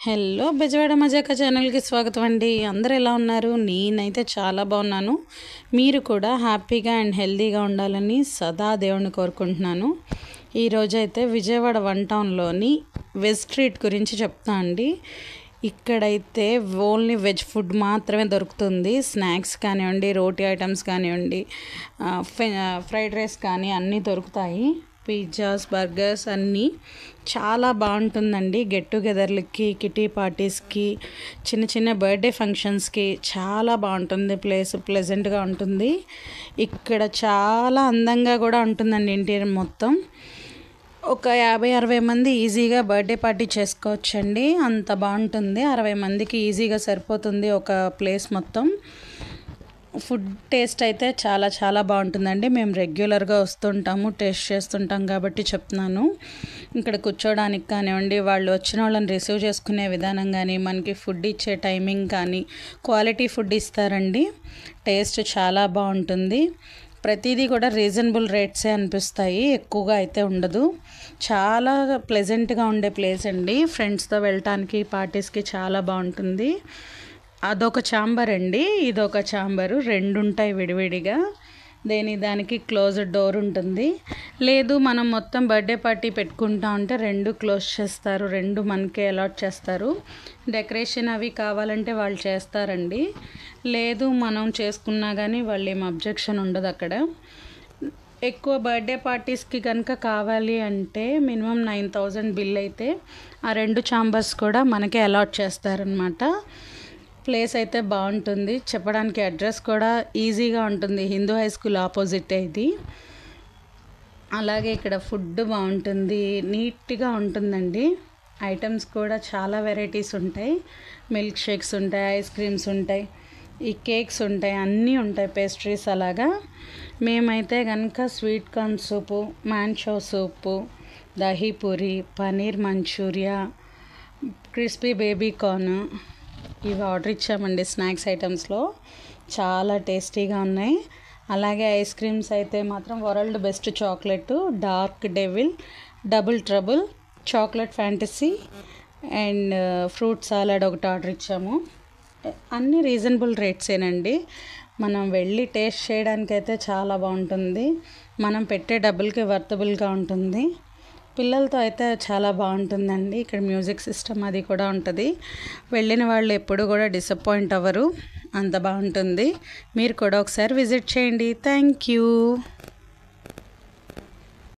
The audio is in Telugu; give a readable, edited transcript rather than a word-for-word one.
హలో బెజవాడ మజాకా ఛానల్కి స్వాగతం అండి. అందరూ ఎలా ఉన్నారు? నేనైతే చాలా బాగున్నాను. మీరు కూడా హ్యాపీగా అండ్ హెల్తీగా ఉండాలని సదా దేవుణ్ణి కోరుకుంటున్నాను. ఈరోజైతే విజయవాడ వన్ టౌన్లోని వెజ్ స్ట్రీట్ గురించి చెప్తా అండి. ఇక్కడైతే ఓన్లీ వెజ్ ఫుడ్ మాత్రమే దొరుకుతుంది. స్నాక్స్ కానివ్వండి, రోటీ ఐటమ్స్ కానివ్వండి, ఫ్రైడ్ రైస్ కానీ అన్నీ దొరుకుతాయి. పిజ్జాస్, బర్గర్స్ అన్నీ చాలా బాగుంటుందండి. గెట్ టుగెదర్లకి, కిటీ పార్టీస్కి, చిన్న చిన్న బర్త్డే ఫంక్షన్స్కి చాలా బాగుంటుంది. ప్లేస్ ప్లెజెంట్గా ఉంటుంది. ఇక్కడ చాలా అందంగా కూడా ఉంటుందండి. ఇంటీరియర్ మొత్తం ఒక 50-60 మంది ఈజీగా బర్త్డే పార్టీ చేసుకోవచ్చండి. అంత బాగుంటుంది. 60 మందికి ఈజీగా సరిపోతుంది ఒక ప్లేస్ మొత్తం. ఫుడ్ టేస్ట్ అయితే చాలా చాలా బాగుంటుందండి. మేము రెగ్యులర్గా వస్తుంటాము, టేస్ట్ చేస్తుంటాం కాబట్టి చెప్తున్నాను. ఇక్కడ కూర్చోడానికి కానివ్వండి, వాళ్ళు వచ్చిన వాళ్ళని రిసీవ్ చేసుకునే విధానం కానీ, మనకి ఫుడ్ ఇచ్చే టైమింగ్ కానీ క్వాలిటీ ఫుడ్ ఇస్తారండి. టేస్ట్ చాలా బాగుంటుంది. ప్రతిదీ కూడా రీజనబుల్ రేట్సే అనిపిస్తాయి, ఎక్కువగా అయితే ఉండదు. చాలా ప్లెజెంట్గా ఉండే ప్లేస్ అండి. ఫ్రెండ్స్తో వెళ్ళటానికి, పార్టీస్కి చాలా బాగుంటుంది. అదొక ఛాంబర్ అండి, ఇదొక ఛాంబరు, రెండు ఉంటాయి విడివిడిగా. దానికి క్లోజ్డ్ డోర్ ఉంటుంది. లేదు మనం మొత్తం బర్త్డే పార్టీ పెట్టుకుంటా ఉంటే రెండు క్లోజ్ చేస్తారు, రెండు మనకే అలాట్ చేస్తారు. డెకరేషన్ అవి కావాలంటే వాళ్ళు చేస్తారండి. లేదు మనం చేసుకున్నా కానీ వాళ్ళు ఏం అబ్జెక్షన్ ఉండదు అక్కడ. ఎక్కువ బర్త్డే పార్టీస్కి కనుక కావాలి అంటే మినిమం 9,000 బిల్ అయితే ఆ రెండు ఛాంబర్స్ కూడా మనకే అలాట్ చేస్తారనమాట. ప్లేస్ అయితే బాగుంటుంది. చెప్పడానికి అడ్రస్ కూడా ఈజీగా ఉంటుంది. హిందూ హై స్కూల్ ఆపోజిట్ ఇది. అలాగే ఇక్కడ ఫుడ్ బాగుంటుంది, నీట్గా ఉంటుందండి. ఐటమ్స్ కూడా చాలా వెరైటీస్ ఉంటాయి. మిల్క్ షేక్స్ ఉంటాయి, ఐస్ క్రీమ్స్ ఉంటాయి, ఈ కేక్స్ ఉంటాయి, అన్నీ ఉంటాయి, పేస్ట్రీస్ అలాగా. మేమైతే కనుక sweet corn soup, manchow soup, dahi puri, paneer manchurian, crispy baby corn ఇవి ఆర్డర్ ఇచ్చామండి. స్నాక్స్ ఐటమ్స్లో చాలా టేస్టీగా ఉన్నాయి. అలాగే ఐస్ క్రీమ్స్ అయితే మాత్రం world best chocolate, dark devil, double trouble, chocolate fantasy and fruit salad ఒకటి ఆర్డర్ ఇచ్చాము. అన్నీ రీజనబుల్ రేట్సేనండి. మనం వెళ్ళి టేస్ట్ చేయడానికైతే చాలా బాగుంటుంది. మనం పెట్టే డబ్బులకి వర్తబుల్గా ఉంటుంది. పిల్లలతో అయితే చాలా బాగుంటుందండి. ఇక్కడ మ్యూజిక్ సిస్టమ్ అది కూడా ఉంటుంది. వెళ్ళిన వాళ్ళు ఎప్పుడు కూడా డిసప్పాయింట్ అవ్వరు, అంత బాగుంటుంది. మీరు కూడా ఒకసారి విజిట్ చేయండి. Thank you.